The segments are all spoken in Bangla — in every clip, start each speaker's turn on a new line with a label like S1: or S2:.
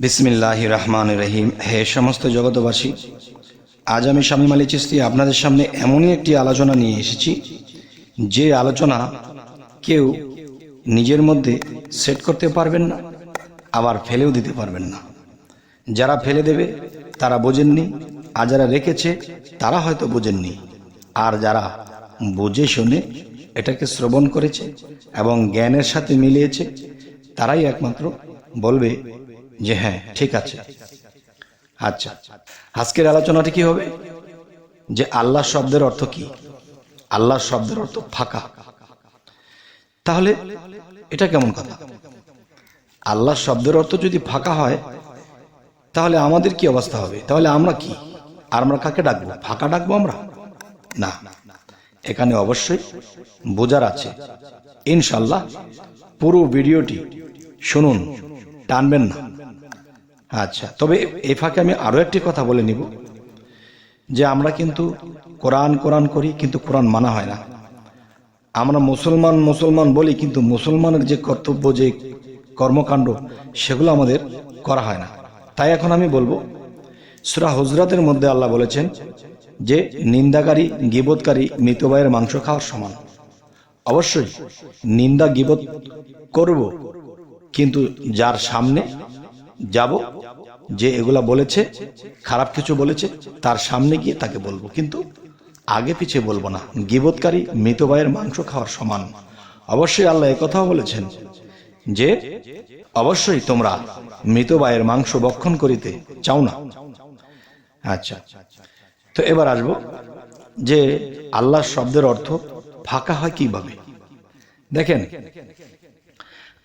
S1: বিসমিল্লাহির রহমানির রহিম। হে সমস্ত জগতবাসী, আজ আমি শামীম আলী চিশতি আপনাদের সামনে এমনই একটি আলোচনা নিয়ে এসেছি যে আলোচনা কেউ নিজের মধ্যে সেট করতে পারবেন না, আবার ফেলেও দিতে পারবেন না। যারা ফেলে দেবে তারা বোঝেননি, আর যারা রেখেছে তারা হয়তো বোঝেননি, আর যারা বুঝে শুনে এটাকে শ্রবণ করেছে এবং জ্ঞানের সাথে মিলিয়েছে তারাই একমাত্র বলবে যে হ্যাঁ ঠিক আছে। আচ্ছা, আজকের আলোচনাটি কি হবে যে আল্লাহ শব্দের অর্থ কি? আল্লাহ শব্দের অর্থ ফাঁকা। তাহলে এটা কেমন কথা? আল্লাহ শব্দের অর্থ যদি ফাঁকা হয় তাহলে আমাদের কি অবস্থা হবে? তাহলে আমরা কি? আর আমরা কাকে ডাকবো? ফাঁকা ডাকবো আমরা? না, এখানে অবশ্যই বোঝার আছে। ইনশাল্লাহ পুরো ভিডিওটি শুনুন, টানবেন না। আচ্ছা, তবে এই ফাঁকে আমি আরো একটি কথা বলে নিব যে আমরা কিন্তু কোরআন কোরআন করি, কিন্তু কোরআন মানা হয় না। আমরা মুসলমান মুসলমান বলি, কিন্তু মুসলমানের যে কর্তব্য, যে কর্মকাণ্ড, সেগুলো আমাদের করা হয় না। তাই এখন আমি বলবো, সূরা হুজরাতের মধ্যে আল্লাহ বলেছেন যে নিন্দাকারী গীবতকারী মৃত ভাইয়ের মাংস খাওয়ার সমান। অবশ্যই নিন্দা গীবত করব, কিন্তু যার সামনে যাব, যে এগুলা বলেছে, খারাপ কিছু বলেছে, তার সামনে গিয়ে তাকে বলবো, কিন্তু আগে পিছে বলবো না। গীবতকারী মৃত ভাইয়ের মাংস খাওয়ার সমান। অবশ্যই আল্লাহ একথাও বলেছেন যে অবশ্যই তোমরা মৃত ভাইয়ের মাংস ভক্ষণ করিতে চাও না। আচ্ছা, তো এবার আসবো যে আল্লাহ শব্দের অর্থ ফাঁকা হয় কিভাবে। দেখেন,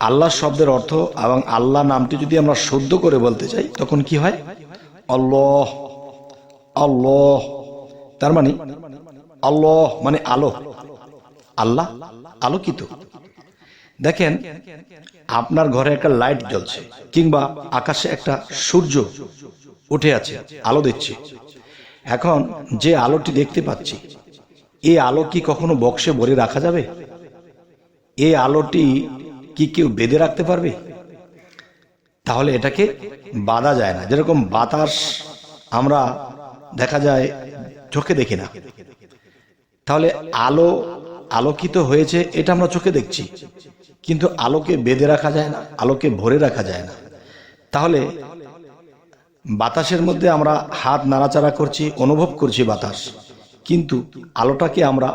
S1: আল্লাহ শব্দের অর্থ এবং আল্লাহ নামটি যদি আমরা শুদ্ধ করে বলতে চাই তখন কি হয়? আল্লাহ। আল্লাহ তার মানে আল্লাহ মানে আলো, আল্লাহ আলোকিত। দেখেন, আপনার ঘরে একটা লাইট জ্বলছে, কিংবা আকাশে একটা সূর্য উঠে আছে, আলো দিচ্ছে। এখন যে আলোটি দেখতে পাচ্ছি, এই আলো কি কখনো বক্সে ভরে রাখা যাবে? এই আলোটি কি কেউ বেঁধে রাখতে পারবে? তাহলে এটাকে বাঁধা যায় না। যেরকম বাতাস আমরা দেখা যায় চোখে দেখি না, তাহলে আলো আলোকিত হয়েছে এটা আমরা চোখে দেখছি, কিন্তু আলোকে বেঁধে রাখা যায় না, আলোকে ভরে রাখা যায় না। তাহলে বাতাসের মধ্যে আমরা হাত নাড়াচাড়া করছি, অনুভব করছি বাতাস, কিন্তু আলোটাকে আমরা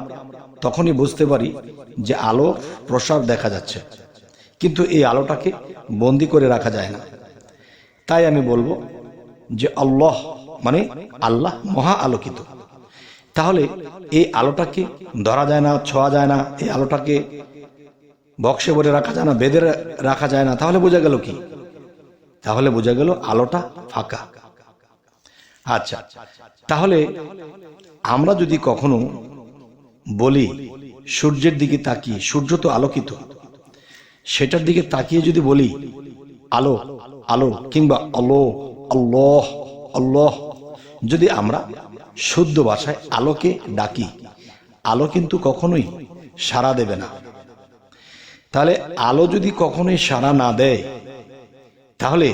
S1: তখনই বুঝতে পারি যে আলো প্রসার দেখা যাচ্ছে, কিন্তু এই আলোটাকে বন্দি করে রাখা যায় না। তাই আমি বলবো যে আল্লাহ মানে আল্লাহ মহা আলোকিত। তাহলে এই আলোটাকে ধরা যায় না, ছোঁয়া যায় না, এই আলোটাকে বক্সে ভরে রাখা যায় না, বেঁধে রাখা যায় না। তাহলে বোঝা গেল কি? তাহলে বোঝা গেল আলোটা ফাঁকা। আচ্ছা, তাহলে আমরা যদি কখনো বলি সূর্যের দিকে তাকিয়ে, সূর্য তো আলোকিত, সেটার দিকে তাকিয়ে যদি বলি আলো আলো, কিংবা আলো আল্লাহ আল্লাহ, যদি আমরা শুদ্ধ ভাষায় আলোকে ডাকি, আলো কিন্তু কখনোই সাড়া দেবে না। তাহলে আলো যদি কখনোই সাড়া না দেয়, তাহলে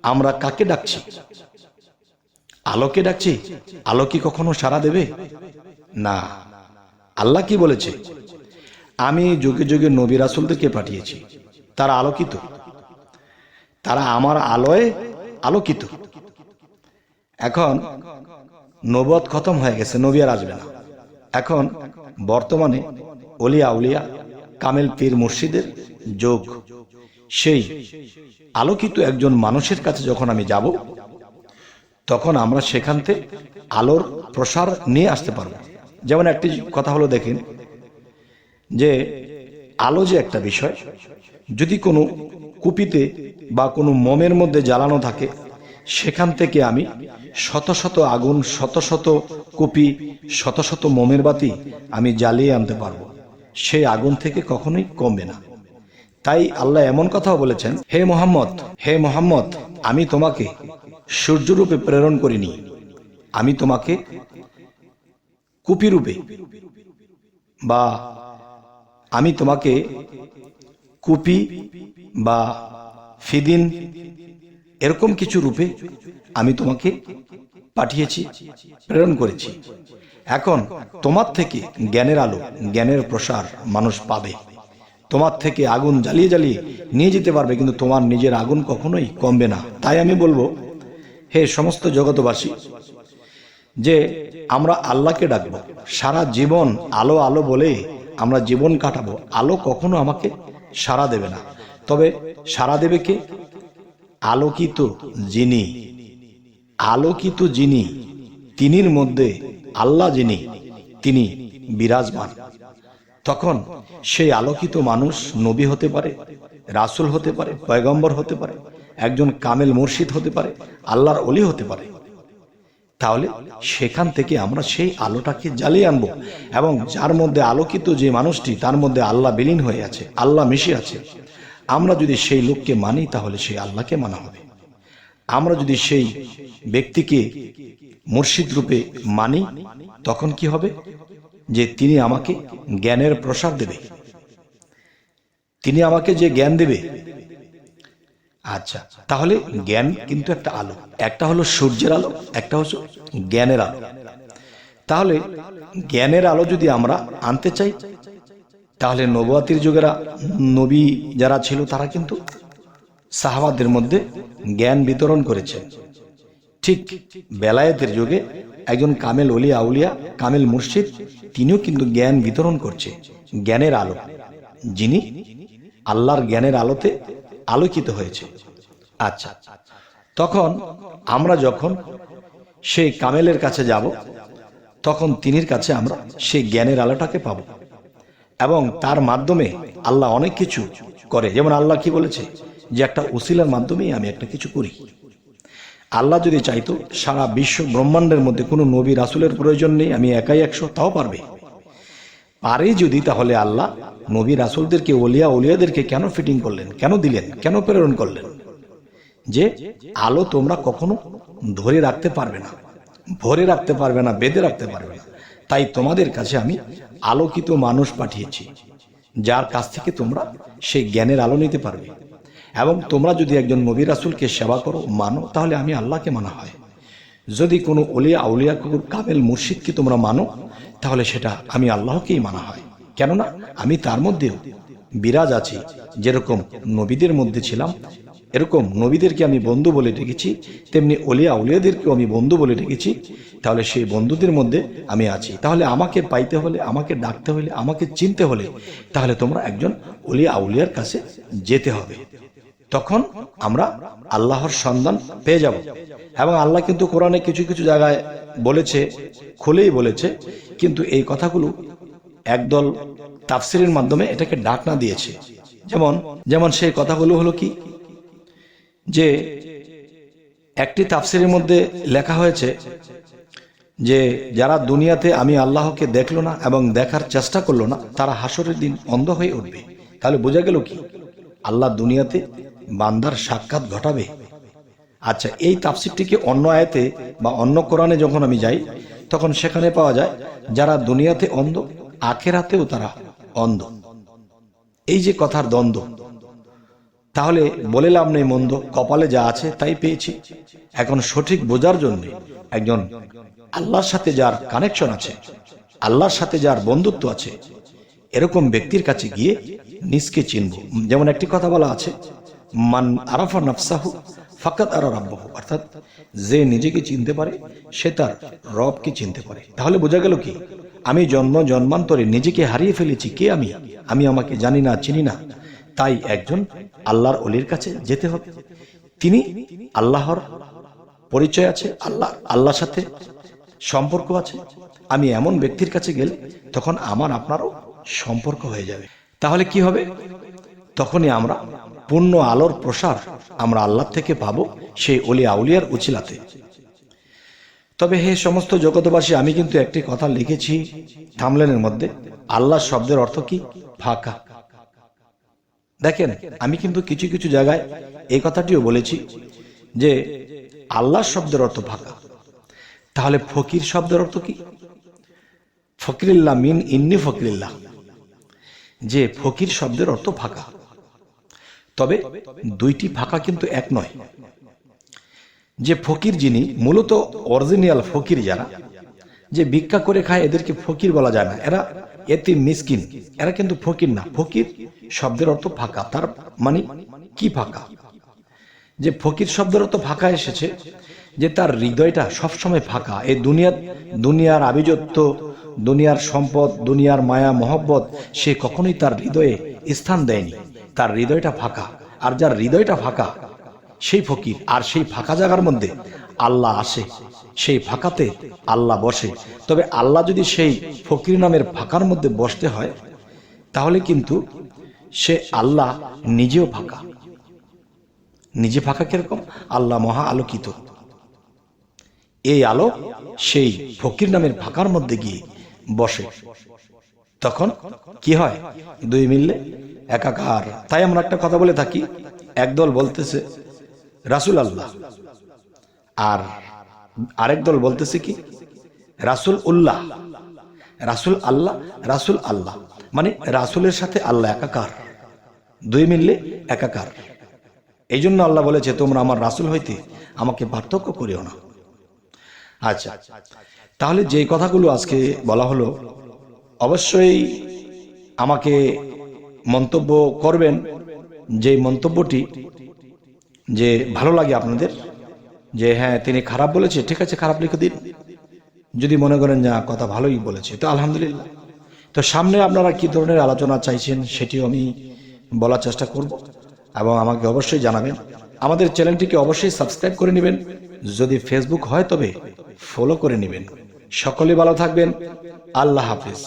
S1: আমরা কাকে ডাকছি? আলোকে ডাকছি। আলো কি কখনো সাড়া দেবে? না। আল্লাহ কি বলেছে? আমি যুগে যুগে নবী রাসূলদেরকে পাঠিয়েছি, তারা আলোকিত, তারা আমার আলোয় আলোকিত। এখন নবুয়ত খতম হয়ে গেছে, নবী আর আসবে না। এখন বর্তমানে ওলিয়া উলিয়া কামেল পীর মুর্শিদের যোগ। সেই আলোকিত একজন মানুষের কাছে যখন আমি যাব, তখন আমরা সেখান থেকে আলোর প্রসার নিয়ে আসতে পারবো। যেমন একটি কথা হলো, দেখেন যে আলো যে একটা বিষয়, যদি কোনো কুপিতে বা কোনো মোমের মধ্যে জ্বালানো থাকে, সেখান থেকে আমি শত শত আগুন, শত শত কুপি, শত শত মোমের বাতি আমি জ্বালিয়ে আনতে পারবো, সেই আগুন থেকে কখনোই কমবে না। তাই আল্লাহ এমন কথাও বলেছেন, হে মোহাম্মদ, হে মোহাম্মদ, আমি তোমাকে সূর্যরূপে প্রেরণ করিনি, আমি তোমাকে কুপি রূপে, বা আমি তোমাকে কুপি বা ফিদিন এরকম কিছু রূপে আমি তোমাকে পাঠিয়েছি, প্রেরণ করেছি। এখন তোমার থেকে জ্ঞানের আলো, জ্ঞানের প্রসার মানুষ পাবে। তোমার থেকে আগুন জ্বালিয়ে জ্বালিয়ে নিয়ে যেতে পারবে, কিন্তু তোমার নিজের আগুন কখনোই কমবে না। তাই আমি বলবো, হে সমস্ত জগতবাসী, যে আমরা আল্লাহকে ডাকবো, সারা জীবন আলো আলো বলে আমরা জীবন কাটাবো। আলো কখনো আমাকে সাড়া দেবে না, তবে সাড়া দেবে কে? আলোকিত যিনি, আলোকিত যিনি, তিনির মধ্যে আল্লাহ যিনি, তিনি বিরাজমান। তখন সেই আলোকিত মানুষ নবী হতে পারে, রাসূল হতে পারে, পয়গম্বর হতে পারে, একজন কামেল মুর্শিদ হতে পারে, আল্লাহর ওলি হতে পারে। তাহলে সেখান থেকে আমরা সেই আলোটাকে জ্বালিয়ে আনবো, এবং যার মধ্যে আলোকিত যে মানুষটি, তার মধ্যে আল্লাহ বিলীন হয়ে আছে, আল্লাহ মিশে আছে। আমরা যদি সেই লোককে মানি, তাহলে সেই আল্লাহকে মানা হবে। আমরা যদি সেই ব্যক্তিকে মুর্শিদ রূপে মানি, তখন কি হবে? যে তিনি আমাকে জ্ঞানের প্রসার দেবে, তিনি আমাকে যে জ্ঞান দেবে। আচ্ছা, তাহলে জ্ঞান কিন্তু একটা আলো, একটা হলো সূর্যের আলো, একটা হচ্ছে জ্ঞানের আলো। তাহলে জ্ঞানের আলো যদি আমরা আনতে চাই, তাহলে নবুয়াতির যুগেরা নবী যারা ছিল, তারা কিন্তু সাহাবাদের মধ্যে জ্ঞান বিতরণ করেছে। ঠিক বেলায়েতের যুগে একজন কামেল ওলি আউলিয়া, কামেল মুর্শিদ, তিনিও কিন্তু জ্ঞান বিতরণ করছে, জ্ঞানের আলো, যিনি আল্লাহর জ্ঞানের আলোতে আলোকিত হয়েছে। আচ্ছা, তখন আমরা যখন সেই কামেলের কাছে যাব, তখন তিনির কাছে আমরা সেই জ্ঞানের আলোটাকে পাব, এবং তার মাধ্যমে আল্লাহ অনেক কিছু করে। যেমন আল্লাহ কি বলেছে, যে একটা উসিলার মাধ্যমেই আমি একটা কিছু করি। আল্লাহ যদি চাইতো সারা বিশ্ব ব্রহ্মাণ্ডের মধ্যে কোনো নবী রাসূলের প্রয়োজন নেই, আমি একাই 100, তাও পারবে। পারে যদি, তাহলে আল্লাহ নবী রাসূলদেরকে, ওলিয়া উলিয়াদেরকে কেন ফিটিং করলেন, কেন দিলেন, কেন প্রেরণ করলেন? যে আলো তোমরা কখনো ধরে রাখতে পারবে না, ভরে রাখতে পারবে না, বেঁধে রাখতে পারবে না। তাই তোমাদের কাছে আমি আলোকিত মানুষ পাঠিয়েছি, যার কাছ থেকে তোমরা সেই জ্ঞানের আলো নিতে পারবে। এবং তোমরা যদি একজন নবী রাসূলকে সেবা করো, মানো, তাহলে আমি আল্লাহকে মানা হয়। যদি কোনো ওলিয়া আউলিয়া, কামেল মুর্শিদকে তোমরা মানো, তাহলে সেটা আমি আল্লাহকেই মানা হয়। কেননা আমি তার মধ্যেও বিরাজ আছি। যেরকম নবীদের মধ্যে ছিলাম, এরকম নবীদেরকে আমি বন্ধু বলে ডেকেছি, তেমনি ওলিয়া আউলিয়াদেরকেও আমি বন্ধু বলে ডেকেছি। তাহলে সেই বন্ধুদের মধ্যে আমি আছি। তাহলে আমাকে পাইতে হলে, আমাকে ডাকতে হলে, আমাকে চিনতে হলে, তাহলে তোমরা একজন ওলিয়া আউলিয়ার কাছে যেতে হবে। তখন আমরা আল্লাহর সন্ধান পেয়ে যাব। এবং আল্লাহ কিন্তু কোরআনে কিছু কিছু জায়গায় বলেছে, খুলেই বলেছে, কিন্তু এই কথাগুলো একদল তাফসিরের মাধ্যমে এটাকে ডাকনা দিয়েছে। যেমন সেই কথাগুলো হলো কি, যে একটি তাফসিরের মধ্যে লেখা হয়েছে যে যারা দুনিয়াতে আমি আল্লাহকে দেখলো না এবং দেখার চেষ্টা করলো না, তারা হাসরের দিন অন্ধ হয়ে উঠবে। তাহলে বোঝা গেল কি, আল্লাহ দুনিয়াতে বান্দার সাক্ষাৎ ঘটাবে। আচ্ছা, এই তাফসিরটিকে অন্য আয়াতে বা অন্য কোরআনে যখন আমি যাই, তখন সেখানে পাওয়া যায় যারা দুনিয়াতে অন্ধ, আখিরাতেও তারা অন্ধ। এই যে কথার দ্বন্দ্ব, তাহলে বলে লাভ নেই, মন্দ কপালে যা আছে তাই পেয়েছি। এখন সঠিক বোঝার জন্য একজন আল্লাহর সাথে যার কানেকশন আছে, আল্লাহর সাথে যার বন্ধুত্ব আছে, এরকম ব্যক্তির কাছে গিয়ে নিজকে চিনব। যেমন একটি কথা বলা আছে, মান আরাফা নাফসাহু ফাকাত আরা রাব্বাহু, অর্থাৎ যে নিজেকে চিনতে পারে সে তার রবকে চিনতে পারে। তাহলে বোঝা গেল কি, আমি জন্মান্তরে নিজেকে হারিয়ে ফেলেছি। কে আমি আমাকে জানি না, চিনি না। তাই একজন আল্লাহর ওলির কাছে যেতে হবে। তিনি আল্লাহর পরিচয় আছে, আল্লাহর সাথে সম্পর্ক আছে। আমি এমন ব্যক্তির কাছে গেলে তখন আমার আপনারও সম্পর্ক হয়ে যাবে। তাহলে কি হবে? তখনই আমরা পূর্ণ আলোর প্রসার আমরা আল্লাহ থেকে পাবো, সেই ওলি আউলিয়ার উছিলাতে। তবে হে সমস্ত জগতবাসী, আমি কিন্তু একটি কথা লিখেছি থামলেনের মধ্যে, আল্লাহ শব্দের অর্থ কি? ফাঁকা। দেখেন, আমি কিন্তু কিছু কিছু জায়গায় এই কথাটিও বলেছি যে আল্লাহ শব্দের অর্থ ফাঁকা। তাহলে ফকির শব্দের অর্থ কি? ফকিরিল্লাহ মিন ইন্নি ফকিরিল্লাহ, যে ফকির শব্দের অর্থ ফাঁকা। তবে দুইটি ফাঁকা কিন্তু এক নয়। যে ফকির যিনি মূলত অরিজিনাল ফকির যারা, যে ভিক্ষা করে খায় এদেরকে ফকির বলা যায় না, এরা এতিম মিসকিন, এরা কিন্তু ফকির না। ফকির শব্দের অর্থ ফাঁকা। তার মানে কি ফাঁকা? যে ফকির শব্দের অর্থ ফাঁকা এসেছে, যে তার হৃদয়টা সবসময় ফাঁকা। এই দুনিয়ার আভিজাত্য, দুনিয়ার সম্পদ, দুনিয়ার মায়া মহব্বত সে কখনোই তার হৃদয়ে স্থান দেয়নি। তার হৃদয়টা ফাঁকা। আর যার হৃদয়টা ফাঁকা সেই ফকির। আর সেই ফাঁকা জায়গার মধ্যে আল্লাহ আসে, সেই ফাঁকাতে আল্লাহ বসে। তবে আল্লাহ যদি সেই ফকির নামের ফাঁকার মধ্যে বসতে হয়, তাহলে কিন্তু সে আল্লাহ নিজেও ফাঁকা। নিজে ফাঁকা কিরকম? আল্লাহ মহা আলোকিত। এই আলো সেই ফকির নামের ফাঁকার মধ্যে গিয়ে বসে, তখন কি হয়? দুই মিললে একাকার। তাই আমরা একটা কথা বলে থাকি, একদল বলতেছে রাসূল আল্লাহ, আর আরেক দল বলতেছে কি রাসূল উল্লাহ। রাসূল আল্লাহ, রাসূল আল্লাহ, মানে রাসূলের সাথে আল্লাহ একাকার, দুই মিললে একাকার। এই জন্য আল্লাহ বলেছে, তোমরা আমার রাসূল হইতে আমাকে পার্থক্য করিও না। আচ্ছা, তাহলে যে কথাগুলো আজকে বলা হলো, অবশ্যই আমাকে মন্তব্য করবেন। যে মন্তব্যটি যে ভালো লাগে আপনাদের, যে হ্যাঁ তিনি খারাপ বলেছে, ঠিক আছে খারাপ লিখে দিন। যদি মনে করেন যে কথা ভালোই বলেছে, তো আলহামদুলিল্লাহ। তো সামনে আপনারা কি ধরনের আলোচনা চাইছেন সেটিও আমি বলার চেষ্টা করব, এবং আমাকে অবশ্যই জানাবেন। আমাদের চ্যানেলটিকে অবশ্যই সাবস্ক্রাইব করে নেবেন। যদি ফেসবুক হয় তবে ফলো করে নেবেন। সকলে ভালো থাকবেন। আল্লাহ হাফেজ।